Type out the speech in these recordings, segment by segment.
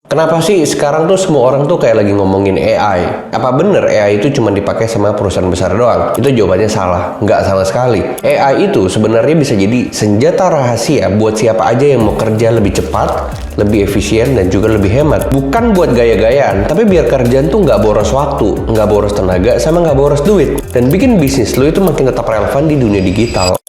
Kenapa sih sekarang tuh semua orang tuh kayak lagi ngomongin AI? Apa bener AI itu cuma dipakai sama perusahaan besar doang? Itu jawabannya salah, nggak sama sekali. AI itu sebenarnya bisa jadi senjata rahasia buat siapa aja yang mau kerja lebih cepat, lebih efisien, dan juga lebih hemat. Bukan buat gaya-gayaan, tapi biar kerjaan tuh nggak boros waktu, nggak boros tenaga, sama nggak boros duit. Dan bikin bisnis lo itu makin tetap relevan di dunia digital.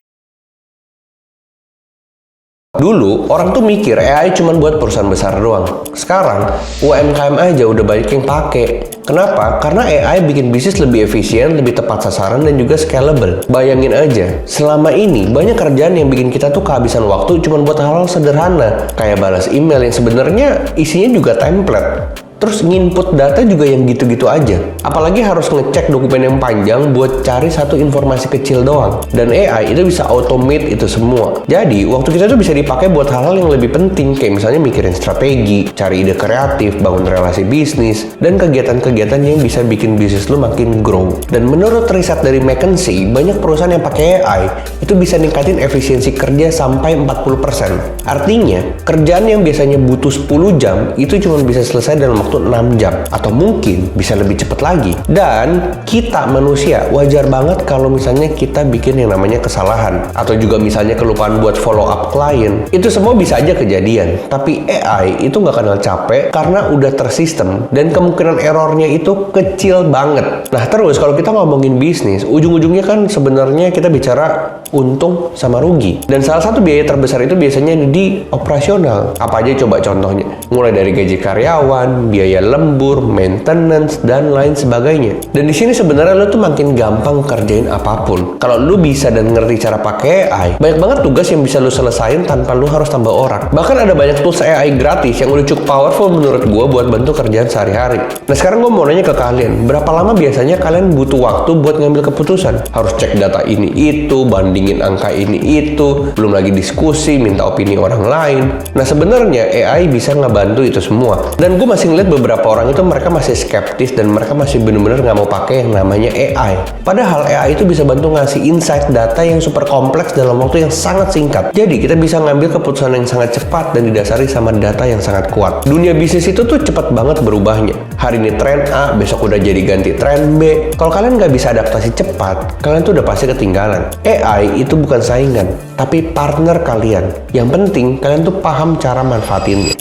Dulu, orang tuh mikir AI cuma buat perusahaan besar doang. Sekarang, UMKM aja udah banyak yang pakai. Kenapa? Karena AI bikin bisnis lebih efisien, lebih tepat sasaran, dan juga scalable. Bayangin aja, selama ini banyak kerjaan yang bikin kita tuh kehabisan waktu cuma buat hal-hal sederhana. Kayak balas email yang sebenarnya isinya juga template. Terus nginput data juga yang gitu-gitu aja. Apalagi harus ngecek dokumen yang panjang buat cari satu informasi kecil doang. Dan AI itu bisa automate itu semua. Jadi, waktu kita tuh bisa dipakai buat hal-hal yang lebih penting. Kayak misalnya mikirin strategi, cari ide kreatif, bangun relasi bisnis, dan kegiatan-kegiatan yang bisa bikin bisnis lu makin grow. Dan menurut riset dari McKinsey, banyak perusahaan yang pakai AI itu bisa ningkatin efisiensi kerja sampai 40%. Artinya, kerjaan yang biasanya butuh 10 jam itu cuma bisa selesai dalam waktu 6 jam atau mungkin bisa lebih cepat lagi. Dan kita manusia wajar banget kalau misalnya kita bikin yang namanya kesalahan atau juga misalnya kelupaan buat follow up klien. Itu semua bisa aja kejadian. Tapi AI itu nggak kenal capek karena udah tersistem dan kemungkinan errornya itu kecil banget. Nah terus kalau kita ngomongin bisnis, ujung-ujungnya kan sebenarnya kita bicara untung sama rugi. Dan salah satu biaya terbesar itu biasanya di operasional. Apa aja coba contohnya? Mulai dari gaji karyawan, biaya lembur, maintenance, dan lain sebagainya. Dan di sini sebenarnya lo tuh makin gampang kerjain apapun. Kalau lo bisa dan ngerti cara pakai AI, banyak banget tugas yang bisa lo selesain tanpa lo harus tambah orang. Bahkan ada banyak tools AI gratis yang udah cukup powerful menurut gue buat bantu kerjaan sehari-hari. Nah sekarang gue mau nanya ke kalian, berapa lama biasanya kalian butuh waktu buat ngambil keputusan? Harus cek data ini itu, bandingin angka ini itu, belum lagi diskusi, minta opini orang lain. Nah sebenarnya AI bisa ngebantu itu semua. Dan gue masih ngeliat beberapa orang itu mereka masih skeptis dan mereka masih bener-bener nggak mau pakai yang namanya AI. Padahal AI itu bisa bantu ngasih insight data yang super kompleks dalam waktu yang sangat singkat. Jadi kita bisa ngambil keputusan yang sangat cepat dan didasari sama data yang sangat kuat. Dunia bisnis itu tuh cepat banget berubahnya. Hari ini tren A, besok udah jadi ganti tren B. Kalau kalian nggak bisa adaptasi cepat, kalian tuh udah pasti ketinggalan. AI itu bukan saingan, tapi partner kalian. Yang penting kalian tuh paham cara manfaatinnya.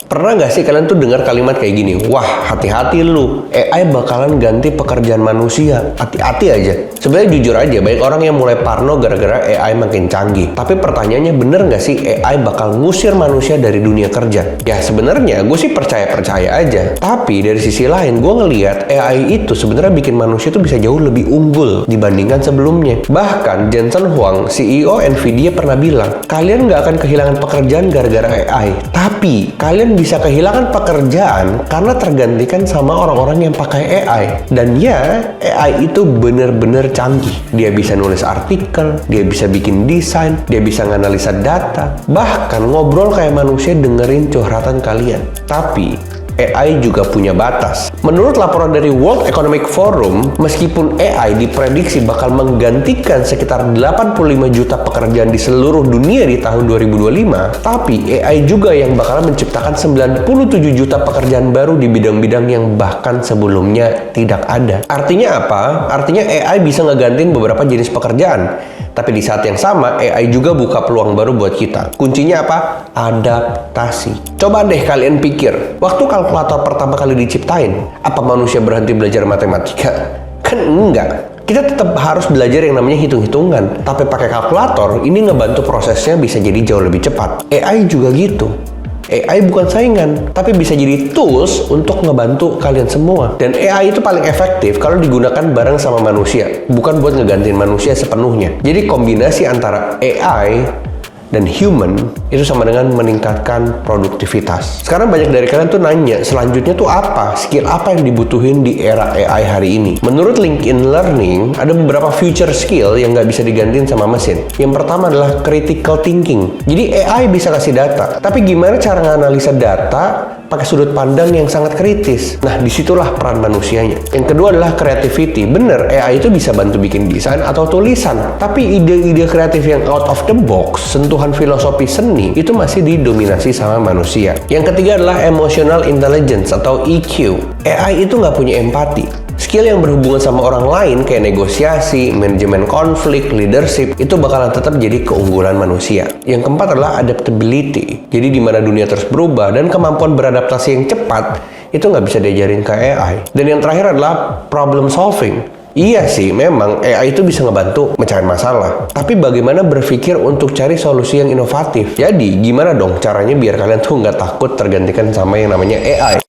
Pernah nggak sih kalian tuh dengar kalimat kayak gini? Wah, hati-hati lu, AI bakalan ganti pekerjaan manusia. Hati-hati aja. Sebenarnya jujur aja, banyak orang yang mulai parno gara-gara AI makin canggih. Tapi pertanyaannya, bener nggak sih AI bakal ngusir manusia dari dunia kerja? Ya sebenarnya gue sih percaya-percaya aja. Tapi dari sisi lain, gue ngelihat AI itu sebenarnya bikin manusia tuh bisa jauh lebih unggul dibandingkan sebelumnya. Bahkan Jensen Huang, CEO Nvidia pernah bilang, kalian nggak akan kehilangan pekerjaan gara-gara AI. Tapi kalian bisa kehilangan pekerjaan karena tergantikan sama orang-orang yang pakai AI. Dan ya, AI itu bener-bener canggih. Dia bisa nulis artikel, dia bisa bikin desain, dia bisa nganalisa data, bahkan ngobrol kayak manusia dengerin curhatan kalian. Tapi AI juga punya batas. Menurut laporan dari World Economic Forum, meskipun AI diprediksi bakal menggantikan sekitar 85 juta pekerjaan di seluruh dunia di tahun 2025, tapi AI juga yang bakal menciptakan 97 juta pekerjaan baru di bidang-bidang yang bahkan sebelumnya tidak ada. Artinya apa? Artinya AI bisa ngegantiin beberapa jenis pekerjaan. Tapi di saat yang sama, AI juga buka peluang baru buat kita. Kuncinya apa? Adaptasi. Coba deh kalian pikir, waktu kalkulator pertama kali diciptain, apa manusia berhenti belajar matematika? Kan enggak. Kita tetap harus belajar yang namanya hitung-hitungan. Tapi pakai kalkulator, ini ngebantu prosesnya bisa jadi jauh lebih cepat. AI juga gitu. AI bukan saingan, tapi bisa jadi tools untuk ngebantu kalian semua. Dan AI itu paling efektif kalau digunakan bareng sama manusia, bukan buat ngegantiin manusia sepenuhnya. Jadi kombinasi antara AI dan human itu sama dengan meningkatkan produktivitas. Sekarang banyak dari kalian tuh nanya, selanjutnya tuh apa? Skill apa yang dibutuhin di era AI hari ini? Menurut LinkedIn Learning, ada beberapa future skill yang nggak bisa digantiin sama mesin. Yang pertama adalah critical thinking. Jadi AI bisa kasih data, tapi gimana cara nganalisa data pakai sudut pandang yang sangat kritis? Nah, disitulah peran manusianya. Yang kedua adalah creativity. Bener, AI itu bisa bantu bikin desain atau tulisan, tapi ide-ide kreatif yang out of the box, sentuhan sentuhan filosofi seni itu masih didominasi sama manusia. Yang ketiga adalah emotional intelligence atau EQ. AI itu nggak punya empati. Skill yang berhubungan sama orang lain kayak negosiasi, manajemen konflik, leadership itu bakalan tetap jadi keunggulan manusia. Yang keempat adalah adaptability. Jadi di mana dunia terus berubah dan kemampuan beradaptasi yang cepat itu nggak bisa diajarin ke AI. Dan yang terakhir adalah problem solving. Iya sih, memang AI itu bisa ngebantu mecahin masalah. Tapi bagaimana berpikir untuk cari solusi yang inovatif? Jadi, gimana dong caranya biar kalian tuh nggak takut tergantikan sama yang namanya AI?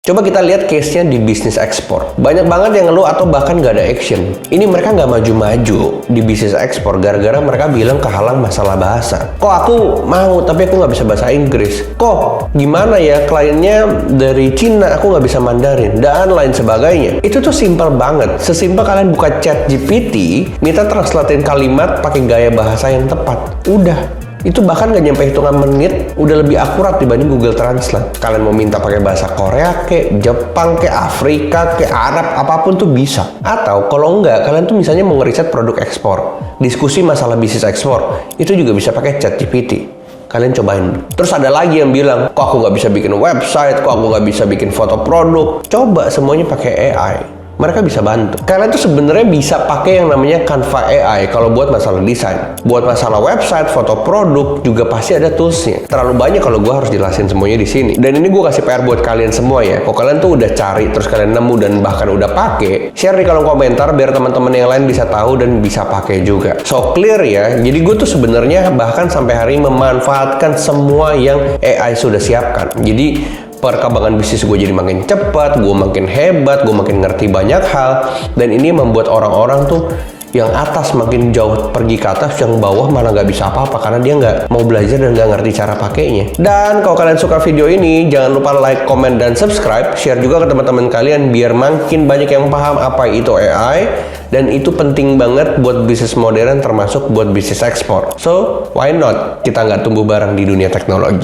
Coba kita lihat case-nya di bisnis ekspor. Banyak banget yang ngeluh atau bahkan nggak ada action. Ini mereka nggak maju-maju di bisnis ekspor gara-gara mereka bilang kehalang masalah bahasa. Kok aku mau tapi aku nggak bisa bahasa Inggris? Kok gimana ya kliennya dari Cina aku nggak bisa Mandarin? Dan lain sebagainya. Itu tuh simpel banget. Sesimpel kalian buka chat GPT, minta translatein kalimat pakai gaya bahasa yang tepat. Udah. Itu bahkan gak nyampe hitungan menit udah lebih akurat dibanding Google Translate. Kalian mau minta pakai bahasa Korea ke Jepang ke Afrika ke Arab apapun tuh bisa. Atau kalau enggak kalian tuh misalnya mau ngeriset produk ekspor, diskusi masalah bisnis ekspor, itu juga bisa pakai ChatGPT. Kalian cobain. Terus ada lagi yang bilang, kok aku nggak bisa bikin website, kok aku nggak bisa bikin foto produk. Coba semuanya pakai AI. Mereka bisa bantu. Kalian tuh sebenarnya bisa pakai yang namanya Canva AI kalau buat masalah desain. Buat masalah website, foto produk, juga pasti ada toolsnya. Terlalu banyak kalau gue harus jelasin semuanya di sini. Dan ini gue kasih PR buat kalian semua ya. Kalau kalian tuh udah cari, terus kalian nemu dan bahkan udah pakai, share di kolom komentar biar teman-teman yang lain bisa tahu dan bisa pakai juga. So clear ya. Jadi gue tuh sebenarnya bahkan sampai hari ini memanfaatkan semua yang AI sudah siapkan. Jadi perkembangan bisnis gue jadi makin cepat, gue makin hebat, gue makin ngerti banyak hal, dan ini membuat orang-orang tuh yang atas makin jauh pergi ke atas, yang bawah malah nggak bisa apa-apa karena dia nggak mau belajar dan nggak ngerti cara pakainya. Dan kalau kalian suka video ini, jangan lupa like, comment, dan subscribe, share juga ke teman-teman kalian biar makin banyak yang paham apa itu AI, dan itu penting banget buat bisnis modern termasuk buat bisnis ekspor. So, why not kita nggak tumbuh bareng di dunia teknologi?